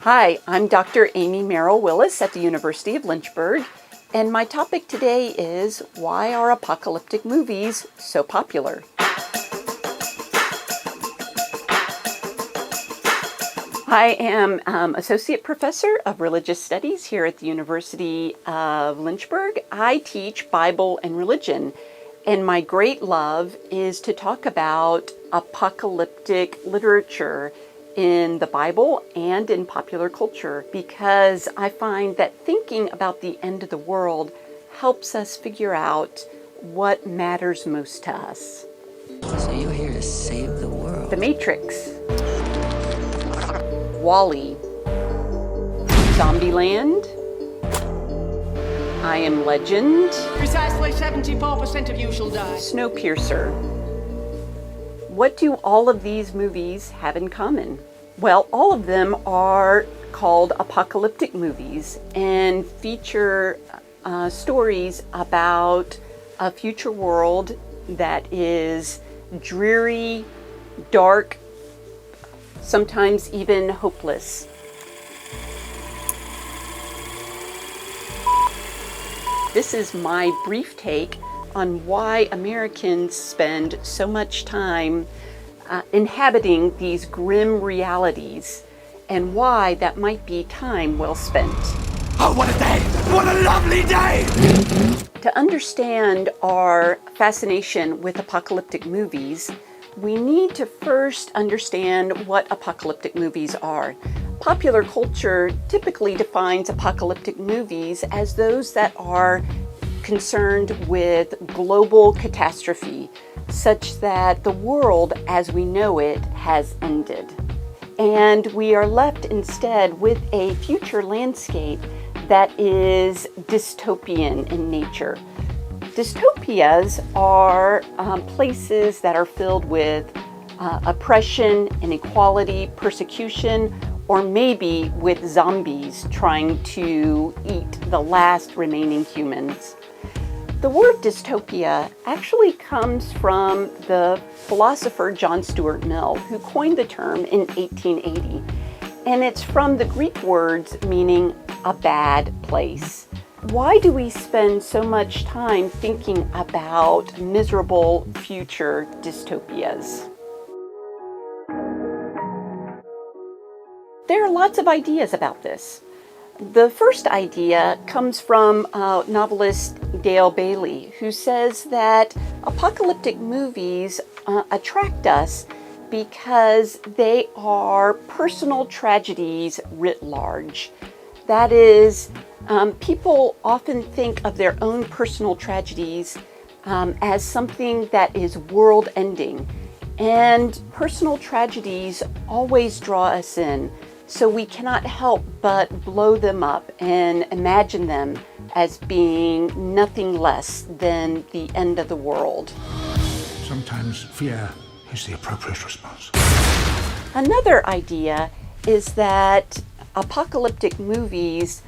Hi, I'm Dr. Amy Merrill Willis at the University of Lynchburg, and my topic today is why are apocalyptic movies so popular? I am Associate Professor of Religious Studies here at the University of Lynchburg. I teach Bible and religion, and my great love is to talk about apocalyptic literature in the Bible and in popular culture, because I find that thinking about the end of the world helps us figure out what matters most to us. So you're here to save the world. The Matrix, Wall-E, Zombieland, I Am Legend, Precisely 74% of you shall die. Snowpiercer. What do all of these movies have in common? Well, all of them are called apocalyptic movies and feature stories about a future world that is dreary, dark, sometimes even hopeless. This is my brief take on why Americans spend so much time inhabiting these grim realities and why that might be time well spent. Oh, what a day! What a lovely day! To understand our fascination with apocalyptic movies, we need to first understand what apocalyptic movies are. Popular culture typically defines apocalyptic movies as those that are concerned with global catastrophe, such that the world as we know it has ended. And we are left instead with a future landscape that is dystopian in nature. Dystopias are places that are filled with oppression, inequality, persecution, or maybe with zombies trying to eat the last remaining humans. The word dystopia actually comes from the philosopher John Stuart Mill, who coined the term in 1880. And it's from the Greek words meaning a bad place. Why do we spend so much time thinking about miserable future dystopias? There are lots of ideas about this. The first idea comes from novelist Dale Bailey, who says that apocalyptic movies attract us because they are personal tragedies writ large. That is, people often think of their own personal tragedies as something that is world-ending. And personal tragedies always draw us in. So we cannot help but blow them up and imagine them as being nothing less than the end of the world. Sometimes fear is the appropriate response. Another idea is that apocalyptic movies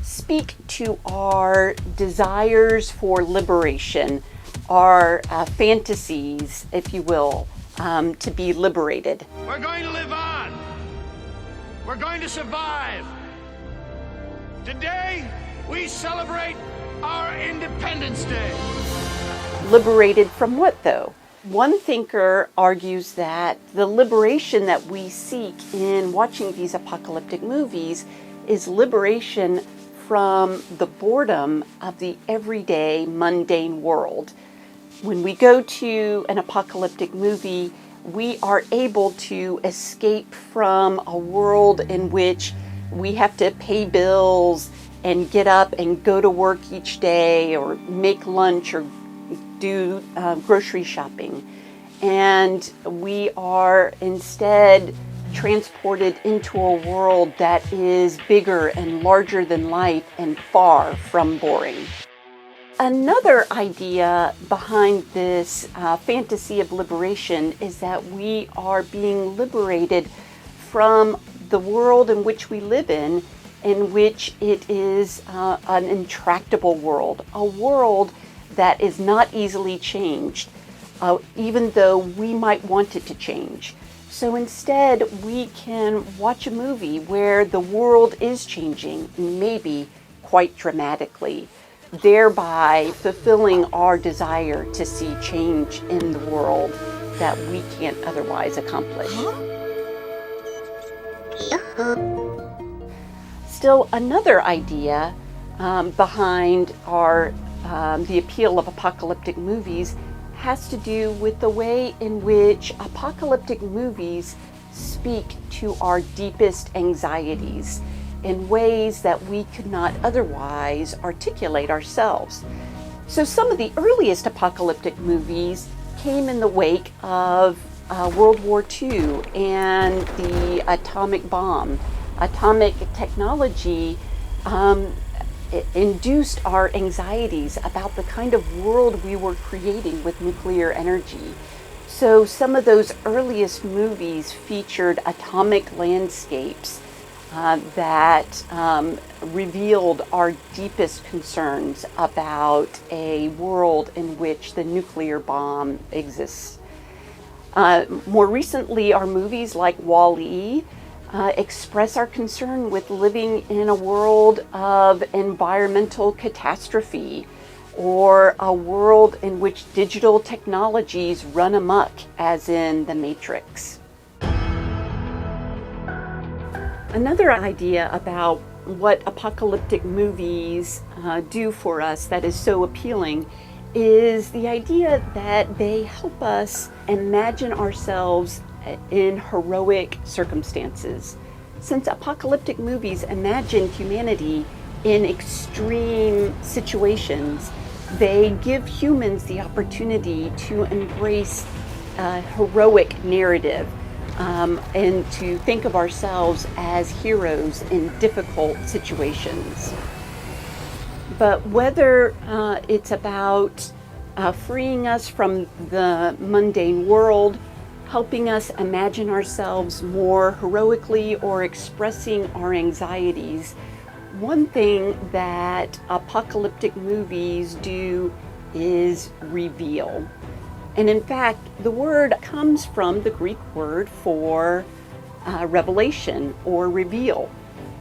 speak to our desires for liberation, our fantasies, if you will, to be liberated. We're going to live on. We're going to survive. Today, we celebrate our Independence Day. Liberated from what, though? One thinker argues that the liberation that we seek in watching these apocalyptic movies is liberation from the boredom of the everyday, mundane world. When we go to an apocalyptic movie, we are able to escape from a world in which we have to pay bills and get up and go to work each day or make lunch or do grocery shopping. And we are instead transported into a world that is bigger and larger than life and far from boring. Another idea behind this fantasy of liberation is that we are being liberated from the world in which we live in which it is an intractable world, a world that is not easily changed, even though we might want it to change. So instead, we can watch a movie where the world is changing, maybe quite dramatically, thereby fulfilling our desire to see change in the world that we can't otherwise accomplish. Still, another idea behind the appeal of apocalyptic movies has to do with the way in which apocalyptic movies speak to our deepest anxieties in ways that we could not otherwise articulate ourselves. So some of the earliest apocalyptic movies came in the wake of World War II and the atomic bomb. Atomic technology induced our anxieties about the kind of world we were creating with nuclear energy. So some of those earliest movies featured atomic landscapes that revealed our deepest concerns about a world in which the nuclear bomb exists. More recently, our movies like Wall-E express our concern with living in a world of environmental catastrophe, or a world in which digital technologies run amok, as in The Matrix. Another idea about what apocalyptic movies do for us that is so appealing is the idea that they help us imagine ourselves in heroic circumstances. Since apocalyptic movies imagine humanity in extreme situations, they give humans the opportunity to embrace a heroic narrative and to think of ourselves as heroes in difficult situations. But whether it's about freeing us from the mundane world, helping us imagine ourselves more heroically, or expressing our anxieties, one thing that apocalyptic movies do is reveal. And in fact, the word comes from the Greek word for revelation or reveal.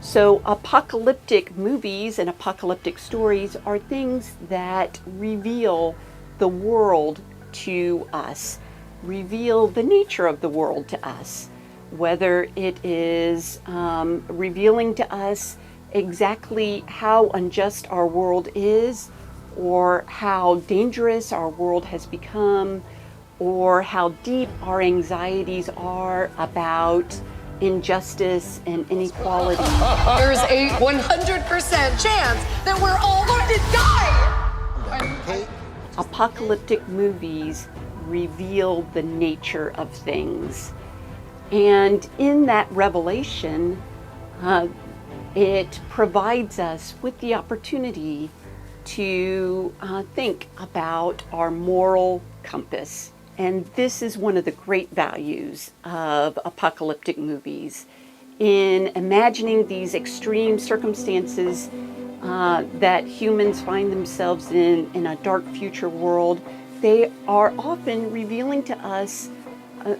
So apocalyptic movies and apocalyptic stories are things that reveal the world to us, reveal the nature of the world to us, whether it is revealing to us exactly how unjust our world is, or how dangerous our world has become, or how deep our anxieties are about injustice and inequality. There's a 100% chance that we're all going to die! Apocalyptic movies reveal the nature of things. And in that revelation, it provides us with the opportunity to think about our moral compass. And this is one of the great values of apocalyptic movies. In imagining these extreme circumstances that humans find themselves in a dark future world, they are often revealing to us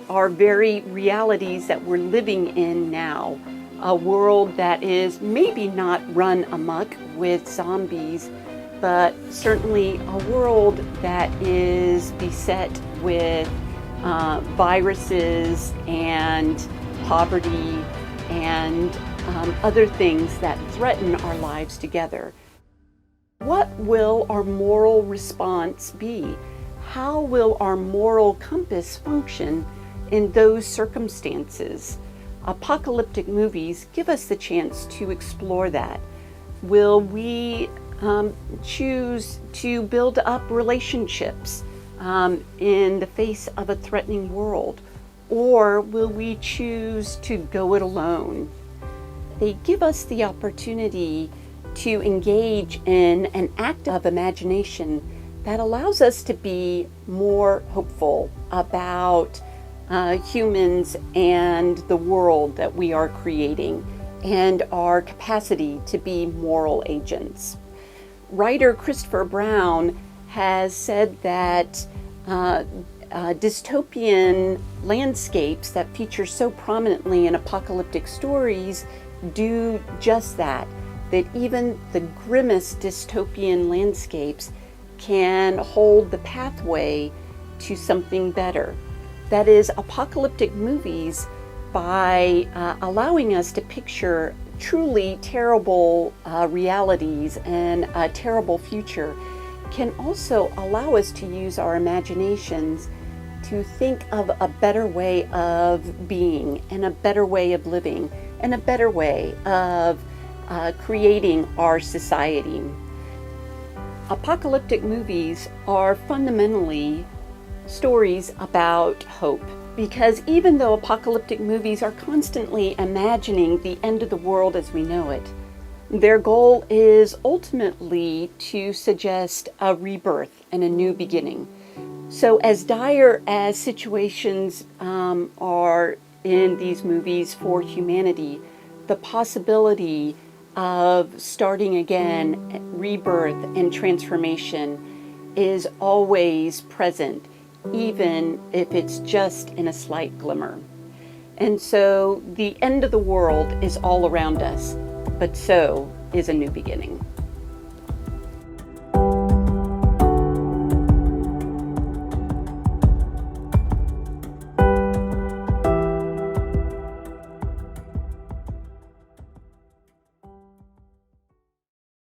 our very realities that we're living in now. A world that is maybe not run amok with zombies, but certainly a world that is beset with viruses and poverty and other things that threaten our lives together. What will our moral response be? How will our moral compass function in those circumstances? Apocalyptic movies give us the chance to explore that. Will we choose to build up relationships in the face of a threatening world? Or will we choose to go it alone? They give us the opportunity to engage in an act of imagination that allows us to be more hopeful about humans and the world that we are creating, and our capacity to be moral agents. Writer Christopher Brown has said that dystopian landscapes that feature so prominently in apocalyptic stories do just that. That even the grimmest dystopian landscapes can hold the pathway to something better. That is, apocalyptic movies, by allowing us to picture truly terrible realities and a terrible future, can also allow us to use our imaginations to think of a better way of being, and a better way of living, and a better way of creating our society. Apocalyptic movies are fundamentally stories about hope, because even though apocalyptic movies are constantly imagining the end of the world as we know it, their goal is ultimately to suggest a rebirth and a new beginning. So as dire as situations are in these movies for humanity, the possibility of starting again, rebirth and transformation is always present, even if it's just in a slight glimmer. And so the end of the world is all around us, but so is a new beginning.